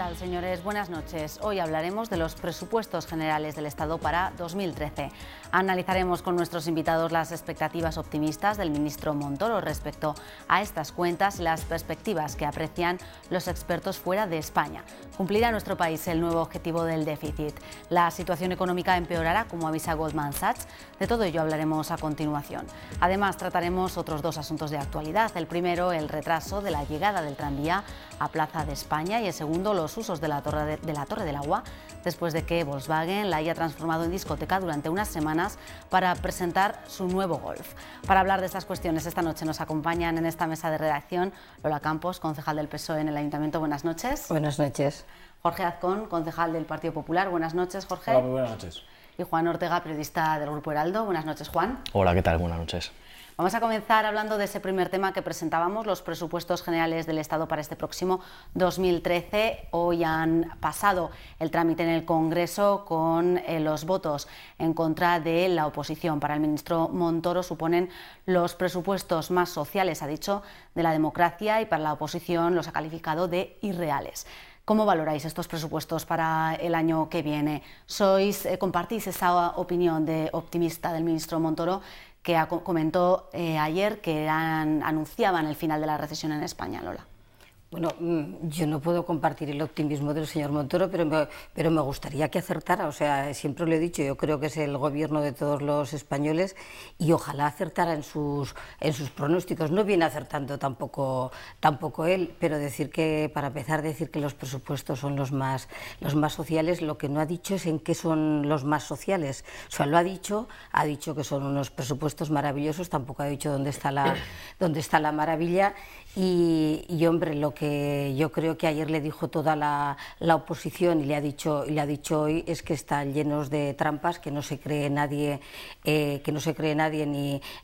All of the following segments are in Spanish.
tal, señores? Buenas noches. Hoy hablaremos de los presupuestos generales del Estado para 2013. Analizaremos con nuestros invitados las expectativas optimistas del ministro Montoro respecto a estas cuentas y las perspectivas que aprecian los expertos fuera de España. ¿Cumplirá nuestro país el nuevo objetivo del déficit? ¿La situación económica empeorará, como avisa Goldman Sachs? De todo ello hablaremos a continuación. Además, trataremos otros dos asuntos de actualidad. El primero, el retraso de la llegada del tranvía a Plaza de España, y el segundo, los usos de la Torre del Agua, después de que Volkswagen la haya transformado en discoteca durante unas semanas para presentar su nuevo Golf. Para hablar de estas cuestiones, esta noche nos acompañan en esta mesa de redacción Lola Campos, concejal del PSOE en el Ayuntamiento. Buenas noches. Buenas noches. Jorge Azcón, concejal del Partido Popular. Buenas noches, Jorge. Hola, muy buenas noches. Y Juan Ortega, periodista del Grupo Heraldo. Buenas noches, Juan. Hola, ¿qué tal? Buenas noches. Vamos a comenzar hablando de ese primer tema que presentábamos, los presupuestos generales del Estado para este próximo 2013. Hoy han pasado el trámite en el Congreso con los votos en contra de la oposición. Para el ministro Montoro suponen los presupuestos más sociales, ha dicho, de la democracia, y para la oposición los ha calificado de irreales. ¿Cómo valoráis estos presupuestos para el año que viene? ¿Compartís esa opinión optimista del ministro Montoro, que comentó ayer que anunciaban el final de la recesión en España, Lola? Bueno, yo no puedo compartir el optimismo del señor Montoro, pero me gustaría que acertara. O sea, siempre lo he dicho, yo creo que es el gobierno de todos los españoles y ojalá acertara en sus pronósticos. No viene acertando tampoco él, pero para empezar, decir que los presupuestos son los más sociales, lo que no ha dicho es en qué son los más sociales. O sea, ha dicho que son unos presupuestos maravillosos, tampoco ha dicho dónde está la maravilla. Y hombre, lo que yo creo que ayer le dijo toda la oposición y le ha dicho hoy es que están llenos de trampas, que no se cree nadie,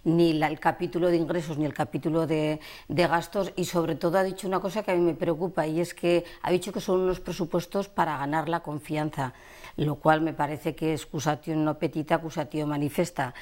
ni el capítulo de ingresos ni el capítulo de gastos, y sobre todo ha dicho una cosa que a mí me preocupa, y es que ha dicho que son unos presupuestos para ganar la confianza, lo cual me parece que es accusatio no petita, accusatio manifesta.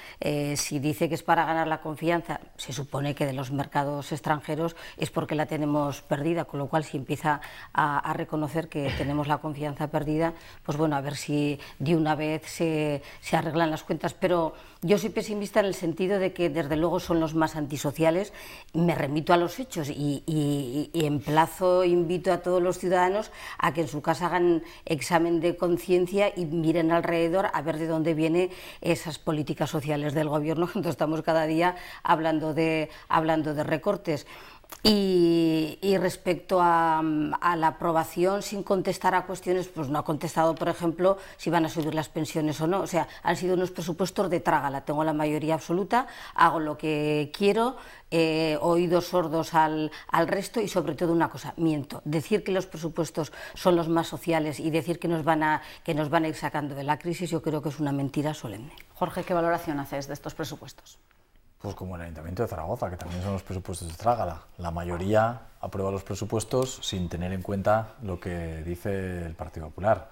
Si dice que es para ganar la confianza, se supone que de los mercados extranjeros es porque la tenemos perdida, con lo cual si empieza a reconocer que tenemos la confianza perdida, pues bueno, a ver si de una vez se arreglan las cuentas. Pero yo soy pesimista en el sentido de que desde luego son los más antisociales. Me remito a los hechos y invito a todos los ciudadanos a que en su casa hagan examen de conciencia y miren alrededor a ver de dónde vienen esas políticas sociales del gobierno. Entonces estamos cada día hablando de recortes. Y respecto a la aprobación, sin contestar a cuestiones, pues no ha contestado, por ejemplo, si van a subir las pensiones o no. O sea, han sido unos presupuestos de trágala. Tengo la mayoría absoluta, hago lo que quiero, oídos sordos al resto, y sobre todo una cosa, miento. Decir que los presupuestos son los más sociales y decir que nos van a ir sacando de la crisis, yo creo que es una mentira solemne. Jorge, ¿qué valoración haces de estos presupuestos? Pues como el Ayuntamiento de Zaragoza, que también son los presupuestos de trágala. La mayoría aprueba los presupuestos sin tener en cuenta lo que dice el Partido Popular.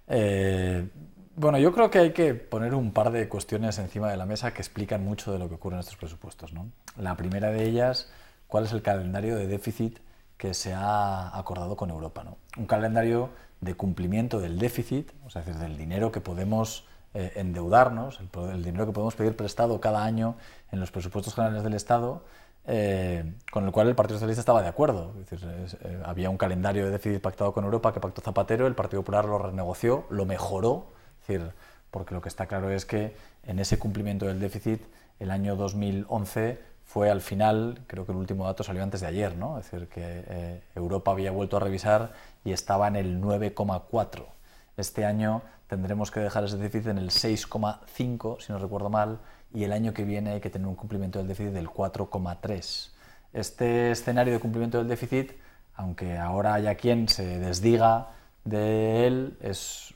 Bueno, yo creo que hay que poner un par de cuestiones encima de la mesa que explican mucho de lo que ocurre en estos presupuestos, ¿no? La primera de ellas, ¿cuál es el calendario de déficit que se ha acordado con Europa, ¿no? Un calendario de cumplimiento del déficit, o sea, es decir, del dinero que podemos endeudarnos, el dinero que podemos pedir prestado cada año en los presupuestos generales del Estado, con el cual el Partido Socialista estaba de acuerdo. Es decir, había un calendario de déficit pactado con Europa que pactó Zapatero, el Partido Popular lo renegoció, lo mejoró, es decir, porque lo que está claro es que en ese cumplimiento del déficit el año 2011 fue al final, creo que el último dato salió antes de ayer, ¿no? Es decir, que Europa había vuelto a revisar y estaba en el 9,4. Este año tendremos que dejar ese déficit en el 6,5, si no recuerdo mal, y el año que viene hay que tener un cumplimiento del déficit del 4,3. Este escenario de cumplimiento del déficit, aunque ahora haya quien se desdiga de él, es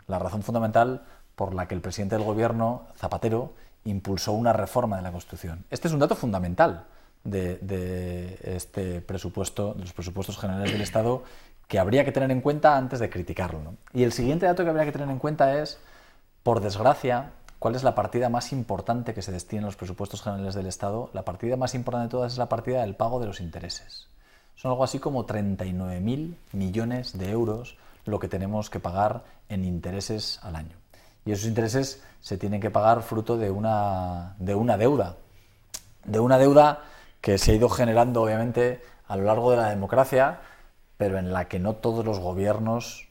la razón fundamental por la que el presidente del gobierno, Zapatero, impulsó una reforma de la Constitución. Este es un dato fundamental de este presupuesto, de los presupuestos generales del Estado, que habría que tener en cuenta antes de criticarlo, ¿no? Y el siguiente dato que habría que tener en cuenta es, por desgracia, cuál es la partida más importante que se destina a los presupuestos generales del Estado. La partida más importante de todas es la partida del pago de los intereses. O son algo así como 39.000 millones de euros lo que tenemos que pagar en intereses al año. Y esos intereses se tienen que pagar fruto de una deuda que se ha ido generando obviamente a lo largo de la democracia, pero en la que no todos los gobiernos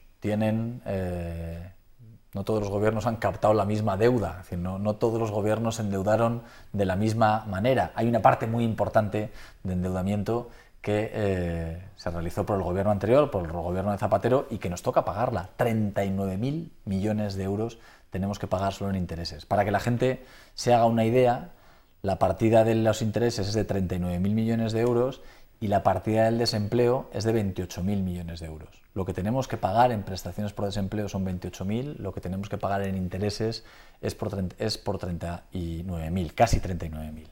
no todos los gobiernos han captado la misma deuda, es decir, no todos los gobiernos se endeudaron de la misma manera. Hay una parte muy importante de endeudamiento que se realizó por el gobierno anterior, por el gobierno de Zapatero, y que nos toca pagarla. 39.000 millones de euros tenemos que pagar solo en intereses. Para que la gente se haga una idea, la partida de los intereses es de 39.000 millones de euros y la partida del desempleo es de 28.000 millones de euros. Lo que tenemos que pagar en prestaciones por desempleo son 28.000, lo que tenemos que pagar en intereses es por 39.000, casi 39.000.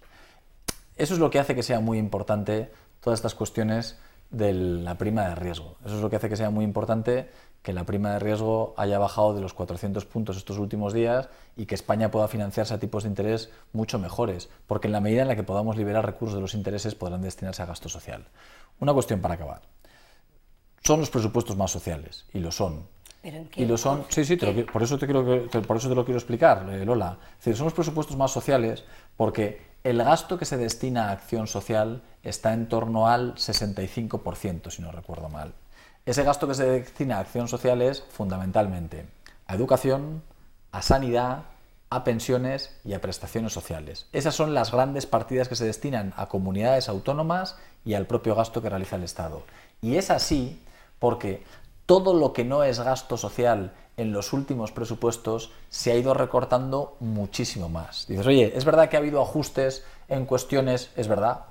Eso es lo que hace que sea muy importante todas estas cuestiones de la prima de riesgo. Eso es lo que hace que sea muy importante que la prima de riesgo haya bajado de los 400 puntos estos últimos días y que España pueda financiarse a tipos de interés mucho mejores, porque en la medida en la que podamos liberar recursos de los intereses podrán destinarse a gasto social. Una cuestión para acabar. Son los presupuestos más sociales, y lo son. ¿Pero en qué? Y lo son, sí, por eso te lo quiero explicar, Lola. Es decir, son los presupuestos más sociales porque el gasto que se destina a acción social está en torno al 65%, si no recuerdo mal. Ese gasto que se destina a acción social es fundamentalmente a educación, a sanidad, a pensiones y a prestaciones sociales. Esas son las grandes partidas que se destinan a comunidades autónomas y al propio gasto que realiza el Estado. Y es así porque todo lo que no es gasto social en los últimos presupuestos se ha ido recortando muchísimo más. Dices, oye, ¿es verdad que ha habido ajustes en cuestiones? Es verdad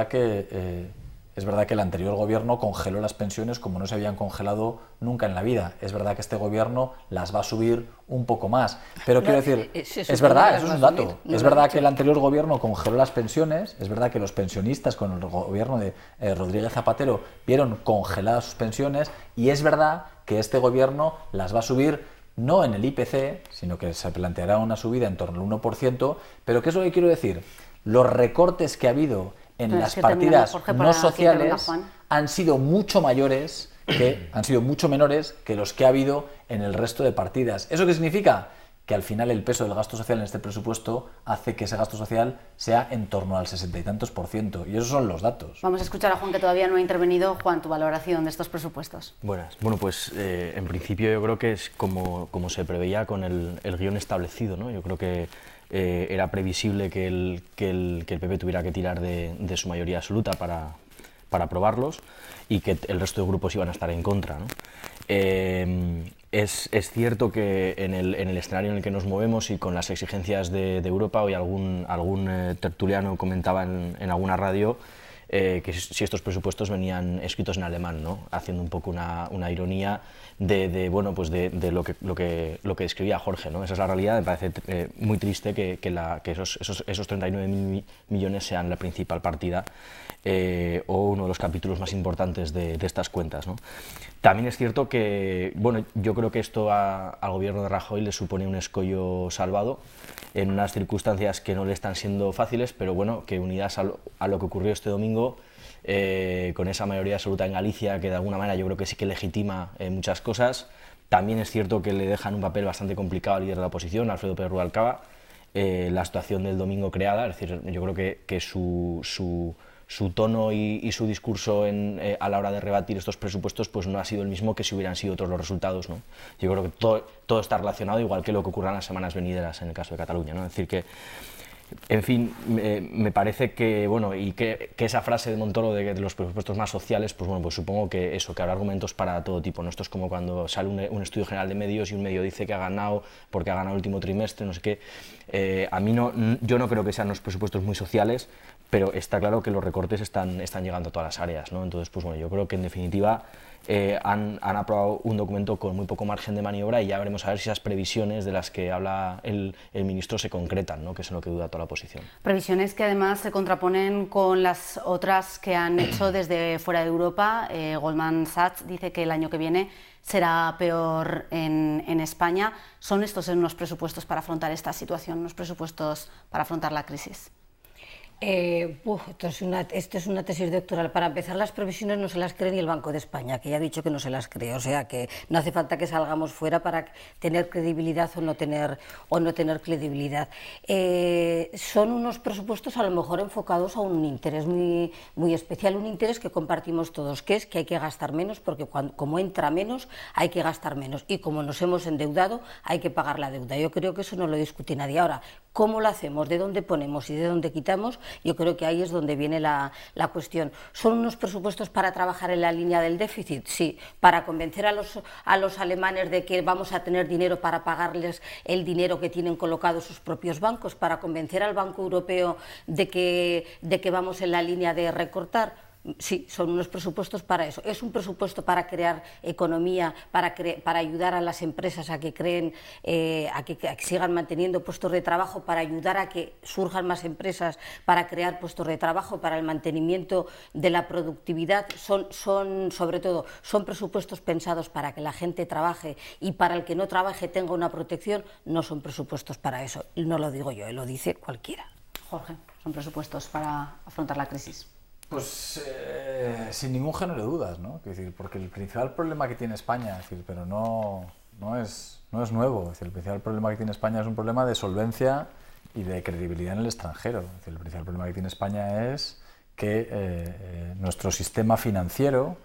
que el anterior gobierno congeló las pensiones como no se habían congelado nunca en la vida. Es verdad que este gobierno las va a subir un poco más. Pero quiero decir, es verdad, eso es un dato. Es verdad que el anterior gobierno congeló las pensiones, es verdad que los pensionistas con el gobierno de Rodríguez Zapatero vieron congeladas sus pensiones, y es verdad que este gobierno las va a subir no en el IPC, sino que se planteará una subida en torno al 1%, pero ¿qué es lo que quiero decir? Los recortes que ha habido en las partidas no sociales han sido mucho menores que los que ha habido en el resto de partidas. ¿Eso qué significa? Que al final el peso del gasto social en este presupuesto hace que ese gasto social sea en torno al 60 y tantos %, y esos son los datos. Vamos a escuchar a Juan, que todavía no ha intervenido. Juan, tu valoración de estos presupuestos. Buenas. Bueno, pues en principio yo creo que es como se preveía con el guión establecido, ¿no? Yo creo que era previsible que el PP tuviera que tirar de su mayoría absoluta para aprobarlos, y que el resto de grupos iban a estar en contra, ¿no? Es cierto que en el escenario en el que nos movemos y con las exigencias de Europa, hoy algún tertuliano comentaba en alguna radio que si estos presupuestos venían escritos en alemán, ¿no? Haciendo un poco una ironía de lo que describía Jorge, ¿no? Esa es la realidad. Me parece muy triste que esos 39.000 millones sean la principal partida o uno de los capítulos más importantes de estas cuentas, ¿no? También es cierto que, bueno, yo creo que esto al gobierno de Rajoy le supone un escollo salvado en unas circunstancias que no le están siendo fáciles, pero bueno, que unidas a lo que ocurrió este domingo, con esa mayoría absoluta en Galicia, que de alguna manera yo creo que sí que legitima muchas cosas. También es cierto que le dejan un papel bastante complicado al líder de la oposición, Alfredo Pérez Rubalcaba, la situación del domingo creada. Es decir, yo creo que su tono y su discurso a la hora de rebatir estos presupuestos pues no ha sido el mismo que si hubieran sido otros los resultados, ¿no? Yo creo que todo está relacionado, igual que lo que ocurra en las semanas venideras en el caso de Cataluña, ¿no? Es decir que, en fin, me parece que, bueno, y que esa frase de Montoro de los presupuestos más sociales, pues bueno, pues supongo que eso, que habrá argumentos para todo tipo, ¿no? Esto es como cuando sale un estudio general de medios y un medio dice que ha ganado porque ha ganado el último trimestre, no sé qué. Yo no creo que sean los presupuestos muy sociales, pero está claro que los recortes están llegando a todas las áreas, ¿no? Entonces, pues bueno, yo creo que en definitiva han aprobado un documento con muy poco margen de maniobra, y ya veremos a ver si esas previsiones de las que habla el ministro se concretan, ¿no? Que es en lo que duda toda la oposición. Previsiones que además se contraponen con las otras que han hecho desde fuera de Europa. Goldman Sachs dice que el año que viene será peor en España. ¿Son estos unos presupuestos para afrontar esta situación, unos presupuestos para afrontar la crisis? Esto es una tesis doctoral. Para empezar, las previsiones no se las cree ni el Banco de España, que ya ha dicho que no se las cree, o sea que no hace falta que salgamos fuera para tener credibilidad o no tener credibilidad. Son unos presupuestos a lo mejor enfocados a un interés muy especial, un interés que compartimos todos, que es que hay que gastar menos, porque como entra menos hay que gastar menos, y como nos hemos endeudado hay que pagar la deuda. Yo creo que eso no lo discute nadie. Ahora, ¿cómo lo hacemos? ¿De dónde ponemos y de dónde quitamos? Yo creo que ahí es donde viene la cuestión. ¿Son unos presupuestos para trabajar en la línea del déficit? Sí. ¿Para convencer a los alemanes de que vamos a tener dinero para pagarles el dinero que tienen colocado sus propios bancos? ¿Para convencer al Banco Europeo de que vamos en la línea de recortar? Sí, son unos presupuestos para eso. Es un presupuesto para crear economía, para ayudar a las empresas a que creen, a que sigan manteniendo puestos de trabajo, para ayudar a que surjan más empresas, para crear puestos de trabajo, para el mantenimiento de la productividad. Sobre todo, son presupuestos pensados para que la gente trabaje y para el que no trabaje tenga una protección. No son presupuestos para eso. No lo digo yo, lo dice cualquiera. Jorge, ¿son presupuestos para afrontar la crisis? Pues sin ningún género de dudas, ¿no? Es decir, porque el principal problema que tiene España, es decir, pero no es nuevo, es decir, el principal problema que tiene España es un problema de solvencia y de credibilidad en el extranjero. Es decir, el principal problema que tiene España es que nuestro sistema financiero,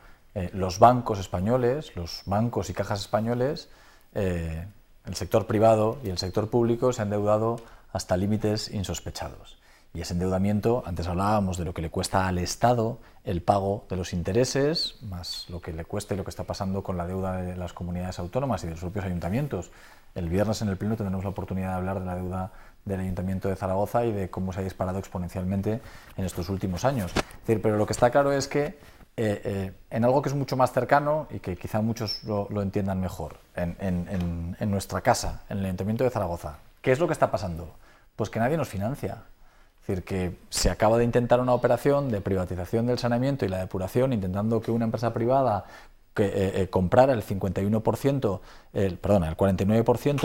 los bancos españoles, los bancos y cajas españoles, el sector privado y el sector público se han endeudado hasta límites insospechados. Y ese endeudamiento, antes hablábamos de lo que le cuesta al Estado el pago de los intereses, más lo que le cuesta y lo que está pasando con la deuda de las comunidades autónomas y de los propios ayuntamientos. El viernes en el Pleno tendremos la oportunidad de hablar de la deuda del Ayuntamiento de Zaragoza y de cómo se ha disparado exponencialmente en estos últimos años. Es decir, pero lo que está claro es que en algo que es mucho más cercano y que quizá muchos lo entiendan mejor, en nuestra casa, en el Ayuntamiento de Zaragoza, ¿qué es lo que está pasando? Pues que nadie nos financia. Es decir, que se acaba de intentar una operación de privatización del saneamiento y la depuración, intentando que una empresa privada comprara el 49%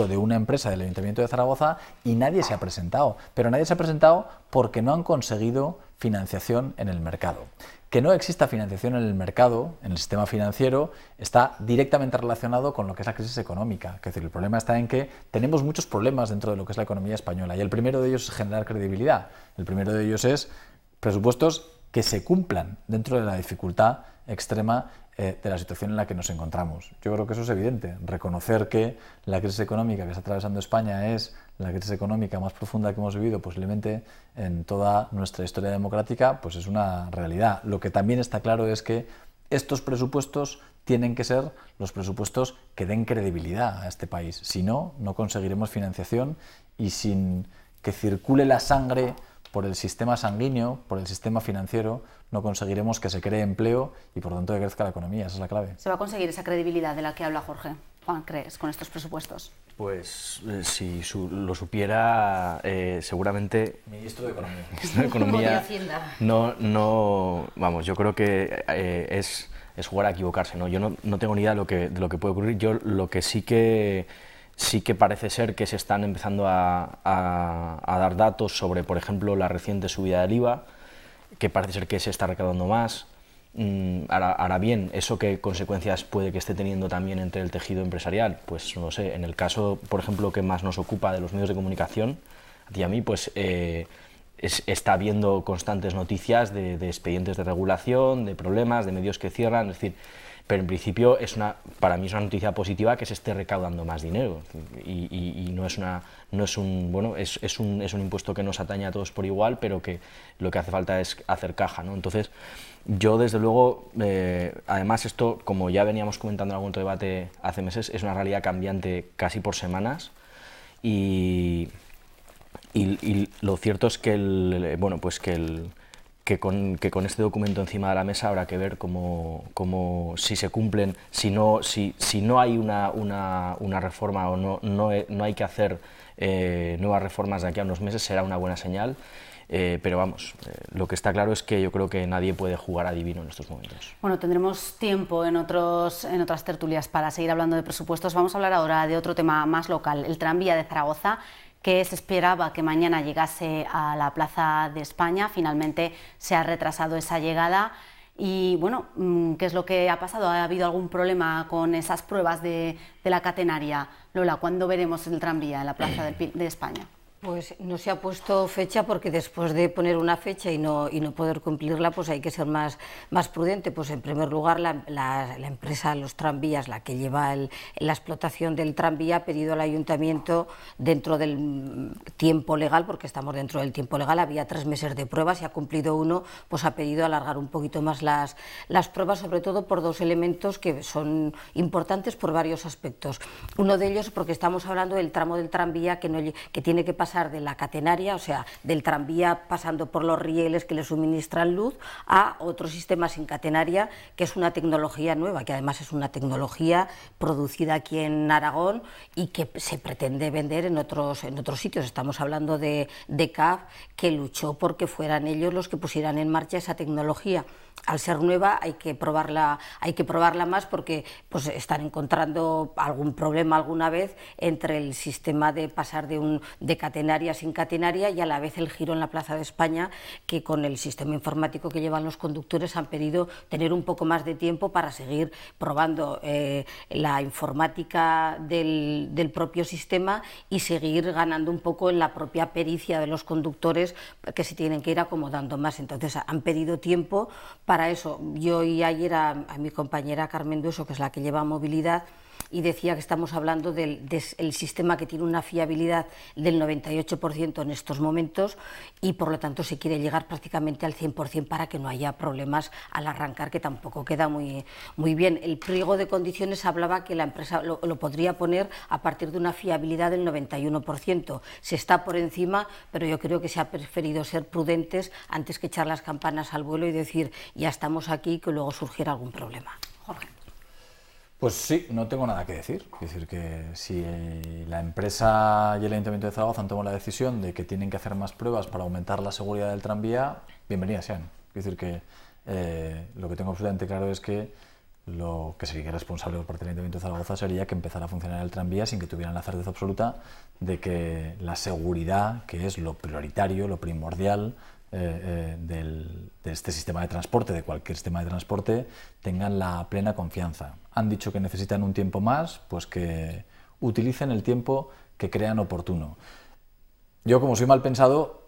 de una empresa del Ayuntamiento de Zaragoza, y nadie se ha presentado. Pero nadie se ha presentado porque no han conseguido financiación en el mercado. Que no exista financiación en el mercado, en el sistema financiero, está directamente relacionado con lo que es la crisis económica. Es decir, el problema está en que tenemos muchos problemas dentro de lo que es la economía española, y el primero de ellos es generar credibilidad. El primero de ellos es presupuestos que se cumplan dentro de la dificultad extrema de la situación en la que nos encontramos. Yo creo que eso es evidente. Reconocer que la crisis económica que está atravesando España es la crisis económica más profunda que hemos vivido posiblemente en toda nuestra historia democrática, pues es una realidad. Lo que también está claro es que estos presupuestos tienen que ser los presupuestos que den credibilidad a este país. Si no, no conseguiremos financiación, y sin que circule la sangre por el sistema sanguíneo, por el sistema financiero, no conseguiremos que se cree empleo y por tanto que crezca la economía. Esa es la clave. ¿Se va a conseguir esa credibilidad de la que habla Jorge? Juan, ¿crees, con estos presupuestos? Pues si lo supiera, seguramente... Ministro de Economía. Ministro de Economía. De Hacienda. Vamos, yo creo que es jugar a equivocarse, ¿no? Yo no tengo ni idea de lo que puede ocurrir. Yo lo que sí que parece ser que se están empezando a dar datos sobre, por ejemplo, la reciente subida del IVA, que parece ser que se está recaudando más. Ahora bien, ¿eso qué consecuencias puede que esté teniendo también entre el tejido empresarial? Pues no sé, en el caso, por ejemplo, que más nos ocupa de los medios de comunicación, a ti y a mí, pues está habiendo constantes noticias de expedientes de regulación, de problemas, de medios que cierran, es decir, pero en principio para mí es una noticia positiva que se esté recaudando más dinero, y es un impuesto que nos atañe a todos por igual, pero que lo que hace falta es hacer caja, ¿no? Entonces, yo desde luego, además esto, como ya veníamos comentando en algún otro debate hace meses, es una realidad cambiante casi por semanas, y lo cierto es que que con este documento encima de la mesa habrá que ver cómo si se cumplen, si no hay una reforma o no hay que hacer nuevas reformas de aquí a unos meses, será una buena señal. Pero vamos, lo que está claro es que yo creo que nadie puede jugar adivino en estos momentos. Bueno, tendremos tiempo en otras tertulias para seguir hablando de presupuestos. Vamos a hablar ahora de otro tema más local, el tranvía de Zaragoza, que se esperaba que mañana llegase a la Plaza de España. Finalmente se ha retrasado esa llegada. Y bueno, ¿qué es lo que ha pasado? ¿Ha habido algún problema con esas pruebas de la catenaria? Lola, ¿cuándo veremos el tranvía en la Plaza de España? Pues no se ha puesto fecha porque después de poner una fecha y no poder cumplirla, pues hay que ser más prudente. Pues en primer lugar la empresa Los Tranvías, la que lleva la explotación del tranvía, ha pedido al ayuntamiento, dentro del tiempo legal, porque estamos dentro del tiempo legal, había 3 meses de pruebas y ha cumplido 1, pues ha pedido alargar un poquito más las pruebas, sobre todo por 2 elementos que son importantes por varios aspectos. Uno de ellos porque estamos hablando del tramo del tranvía que tiene que pasar de la catenaria, o sea, del tranvía pasando por los rieles que le suministran luz, a otro sistema sin catenaria, que es una tecnología nueva, que además es una tecnología producida aquí en Aragón y que se pretende vender en otros sitios. Estamos hablando de CAF, que luchó porque fueran ellos los que pusieran en marcha esa tecnología. Al ser nueva hay que probarla más, porque pues están encontrando algún problema alguna vez entre el sistema de pasar de catenaria sin catenaria y a la vez el giro en la Plaza de España, que con el sistema informático que llevan los conductores han pedido tener un poco más de tiempo para seguir probando la informática del propio sistema y seguir ganando un poco en la propia pericia de los conductores, que se tienen que ir acomodando más. Entonces han pedido tiempo para eso. Yo oí ayer a mi compañera Carmen Dueso, que es la que lleva movilidad, y decía que estamos hablando del sistema que tiene una fiabilidad del 98% en estos momentos, y por lo tanto se quiere llegar prácticamente al 100% para que no haya problemas al arrancar, que tampoco queda muy bien. El pliego de condiciones hablaba que la empresa lo podría poner a partir de una fiabilidad del 91%. Se está por encima, pero yo creo que se ha preferido ser prudentes antes que echar las campanas al vuelo y decir ya estamos aquí, que luego surgiera algún problema. Jorge. Pues sí, no tengo nada que decir. Es decir, que si la empresa y el Ayuntamiento de Zaragoza han tomado la decisión de que tienen que hacer más pruebas para aumentar la seguridad del tranvía, bienvenidas sean. Es decir, que lo que tengo absolutamente claro es que lo que sería responsable por parte del Ayuntamiento de Zaragoza sería que empezara a funcionar el tranvía sin que tuvieran la certeza absoluta de que la seguridad, que es lo prioritario, lo primordial de este sistema de transporte, de cualquier sistema de transporte, tengan la plena confianza. Han dicho que necesitan un tiempo más, pues que utilicen el tiempo que crean oportuno. Yo, como soy mal pensado,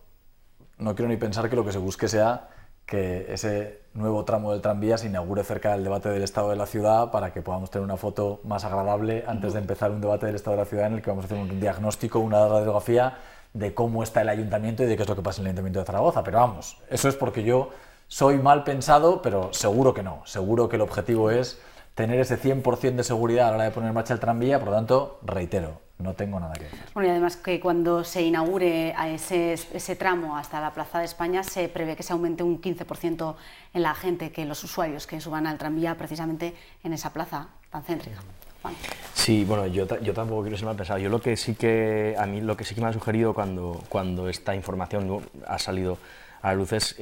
no quiero ni pensar que lo que se busque sea que ese nuevo tramo del tranvía se inaugure cerca del debate del estado de la ciudad, para que podamos tener una foto más agradable antes de empezar un debate del estado de la ciudad en el que vamos a hacer un diagnóstico, una radiografía de cómo está el ayuntamiento y de qué es lo que pasa en el Ayuntamiento de Zaragoza. Pero vamos, eso es porque yo soy mal pensado, pero seguro que no. Seguro que el objetivo es tener ese 100% de seguridad a la hora de poner en marcha el tranvía. Por lo tanto, reitero, no tengo nada que decir. Bueno, y además que cuando se inaugure a ese tramo hasta la Plaza de España, se prevé que se aumente un 15% en la gente, que los usuarios que suban al tranvía precisamente en esa plaza tan céntrica. Juan. Sí, bueno, yo tampoco quiero ser mal pensado. Yo lo que sí que me ha sugerido cuando esta información ha salido a la luz es,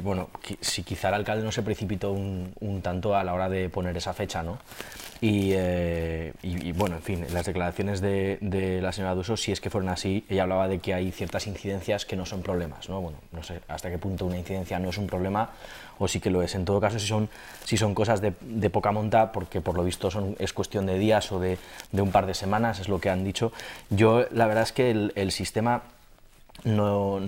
bueno, si quizá el alcalde no se precipitó un tanto a la hora de poner esa fecha, ¿no? Y bueno, en fin, las declaraciones de la señora Dueso, si es que fueron así, ella hablaba de que hay ciertas incidencias que no son problemas, ¿no? Bueno, no sé hasta qué punto una incidencia no es un problema o sí que lo es. En todo caso, si son cosas de poca monta, porque por lo visto es cuestión de días o de un par de semanas, es lo que han dicho. Yo, la verdad es que el sistema... No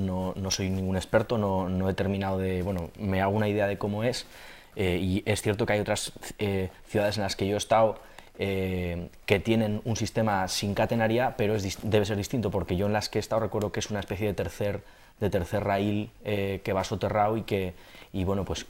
soy ningún experto, no he terminado bueno, me hago una idea de cómo es, y es cierto que hay otras ciudades en las que yo he estado que tienen un sistema sin catenaria, pero debe ser distinto, porque yo en las que he estado recuerdo que es una especie de tercer raíl que va soterrado y bueno, pues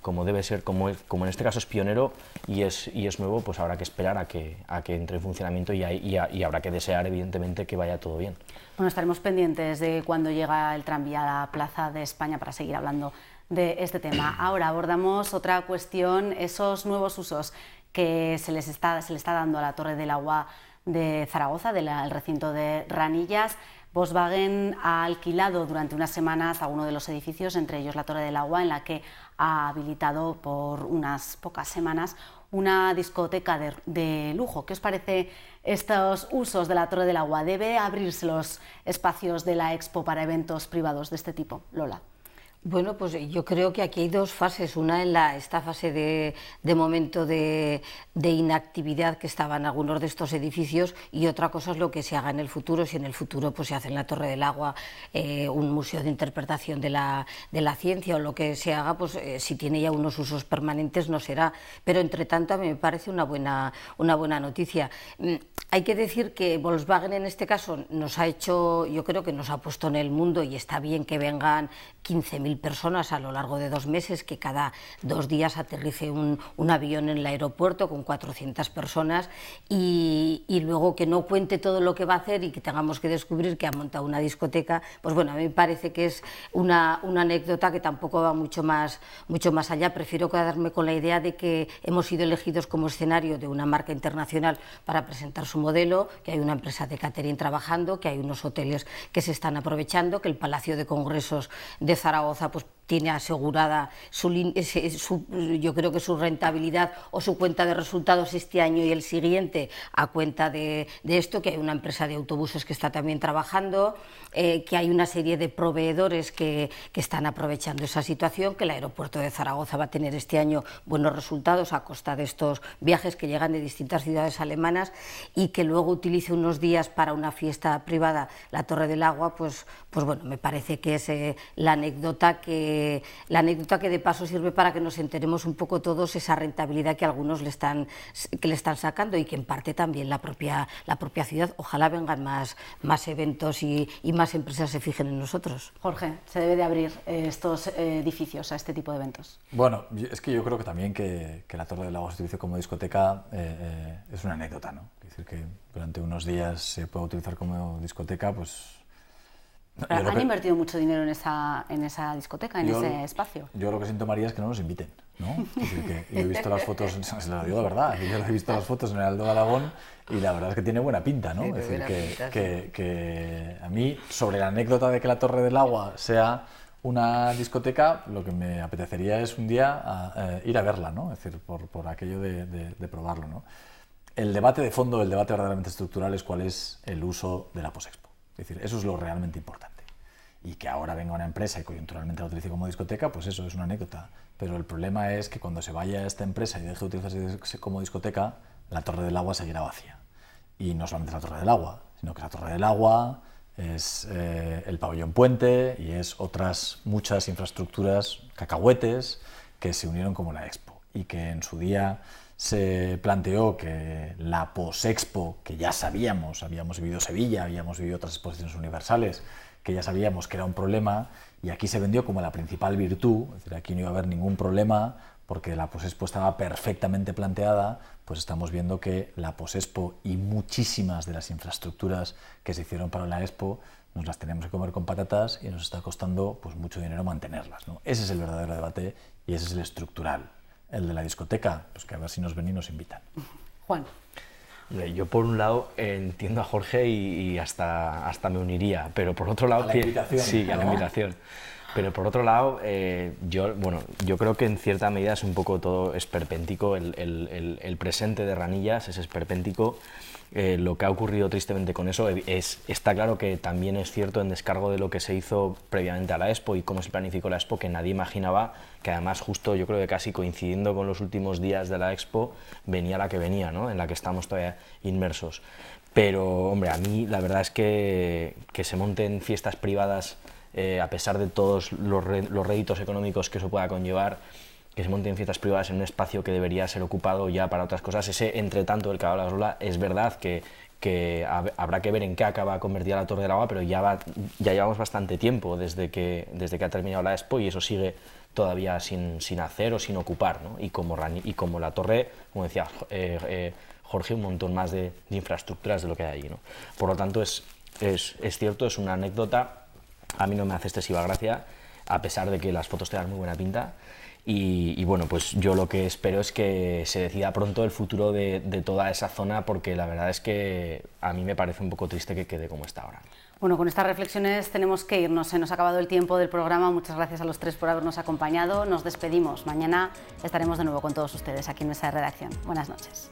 como debe ser, como en este caso es pionero y es nuevo, pues habrá que esperar a que entre en funcionamiento y habrá que desear evidentemente que vaya todo bien. Bueno, estaremos pendientes de cuando llega el tranvía a la Plaza de España para seguir hablando de este tema. Ahora abordamos otra cuestión, esos nuevos usos que se le está dando a la Torre del Agua de Zaragoza, del recinto de Ranillas. Volkswagen ha alquilado durante unas semanas algunos de los edificios, entre ellos la Torre del Agua, en la que ha habilitado por unas pocas semanas una discoteca de lujo. ¿Qué os parece estos usos de la Torre del Agua? ¿Debe abrirse los espacios de la Expo para eventos privados de este tipo? Lola. Bueno, pues yo creo que aquí hay dos fases. Una en esta fase de momento de inactividad que estaban algunos de estos edificios, y otra cosa es lo que se haga en el futuro. Si en el futuro pues se hace en la Torre del Agua un museo de interpretación de la ciencia o lo que se haga, pues si tiene ya unos usos permanentes no será. Pero entre tanto a mí me parece una buena noticia. Hay que decir que Volkswagen en este caso nos ha hecho, yo creo que nos ha puesto en el mundo, y está bien que vengan 15.000 personas a lo largo de 2 meses, que cada 2 días aterrice un avión en el aeropuerto con 400 personas y luego que no cuente todo lo que va a hacer y que tengamos que descubrir que ha montado una discoteca. Pues bueno, a mí me parece que es una anécdota que tampoco va mucho más allá. Prefiero quedarme con la idea de que hemos sido elegidos como escenario de una marca internacional para presentar su modelo, que hay una empresa de catering trabajando, que hay unos hoteles que se están aprovechando, que el Palacio de Congresos de Zaragoza pues tiene asegurada yo creo que su rentabilidad o su cuenta de resultados este año y el siguiente a cuenta de esto, que hay una empresa de autobuses que está también trabajando, que hay una serie de proveedores que están aprovechando esa situación, que el aeropuerto de Zaragoza va a tener este año buenos resultados a costa de estos viajes que llegan de distintas ciudades alemanas, y que luego utilice unos días para una fiesta privada la Torre del Agua, pues bueno, me parece que es la anécdota que de paso sirve para que nos enteremos un poco todos esa rentabilidad que algunos le están sacando, y que en parte también la propia ciudad. Ojalá vengan más eventos y más empresas se fijen en nosotros. Jorge, ¿se debe de abrir estos edificios a este tipo de eventos? Bueno, es que yo creo que también que la Torre del Agua se utilice como discoteca es una anécdota, ¿no? Es decir, que durante unos días se pueda utilizar como discoteca, pues... ¿Han invertido mucho dinero en esa discoteca, en ese espacio? Yo lo que siento, María, es que no nos inviten, ¿no? Es decir, que yo he visto las fotos, se lo digo de verdad, yo he visto las fotos en el Alto de Alagón y la verdad es que tiene buena pinta, ¿no? Es decir, que a mí, sobre la anécdota de que la Torre del Agua sea una discoteca, lo que me apetecería es un día ir a verla, ¿no? Es decir, por aquello de probarlo, ¿no? El debate de fondo, el debate verdaderamente estructural es cuál es el uso de la Posexpo. Es decir, eso es lo realmente importante. Y que ahora venga una empresa y coyunturalmente la utilice como discoteca, pues eso es una anécdota. Pero el problema es que cuando se vaya esta empresa y deje de utilizarse como discoteca, la Torre del Agua seguirá vacía. Y no solamente es la Torre del Agua, sino que la Torre del Agua es el pabellón puente y es otras muchas infraestructuras, cacahuetes, que se unieron como la Expo. Y que en su día se planteó que la Posexpo, que ya sabíamos, habíamos vivido Sevilla, habíamos vivido otras exposiciones universales, que ya sabíamos que era un problema, y aquí se vendió como la principal virtud, es decir, aquí no iba a haber ningún problema porque la Posexpo estaba perfectamente planteada. Pues estamos viendo que la Posexpo y muchísimas de las infraestructuras que se hicieron para la Expo nos las tenemos que comer con patatas y nos está costando pues mucho dinero mantenerlas, ¿no? Ese es el verdadero debate y ese es el estructural. El de la discoteca, pues que a ver si nos ven y nos invitan. Juan. Yo por un lado entiendo a Jorge y hasta me uniría, pero por otro lado... A la invitación. Sí, a la invitación. Pero por otro lado, yo creo que en cierta medida es un poco todo esperpéntico, el presente de Ranillas es esperpéntico. Lo que ha ocurrido tristemente con eso está claro que también es cierto en descargo de lo que se hizo previamente a la Expo y cómo se planificó la Expo, que nadie imaginaba que además justo yo creo que casi coincidiendo con los últimos días de la Expo venía la que venía, ¿no? En la que estamos todavía inmersos. Pero hombre, a mí la verdad es que se monten fiestas privadas a pesar de todos los réditos económicos que eso pueda conllevar, que se monten fiestas privadas en un espacio que debería ser ocupado ya para otras cosas. Ese entretanto del que habla Lola, es verdad que habrá que ver en qué acaba convertida la Torre del Agua, pero ya llevamos bastante tiempo desde que ha terminado la Expo y eso sigue todavía sin hacer o sin ocupar, ¿no? Y como la Torre, como decía Jorge, un montón más de infraestructuras de lo que hay allí, ¿no? Por lo tanto, es cierto, es una anécdota. A mí no me hace excesiva gracia, a pesar de que las fotos te dan muy buena pinta. y bueno, pues yo lo que espero es que se decida pronto el futuro de toda esa zona, porque la verdad es que a mí me parece un poco triste que quede como está ahora. Bueno, con estas reflexiones tenemos que irnos, se nos ha acabado el tiempo del programa. Muchas gracias a los tres por habernos acompañado. Nos despedimos. Mañana estaremos de nuevo con todos ustedes aquí en Mesa de Redacción. Buenas noches.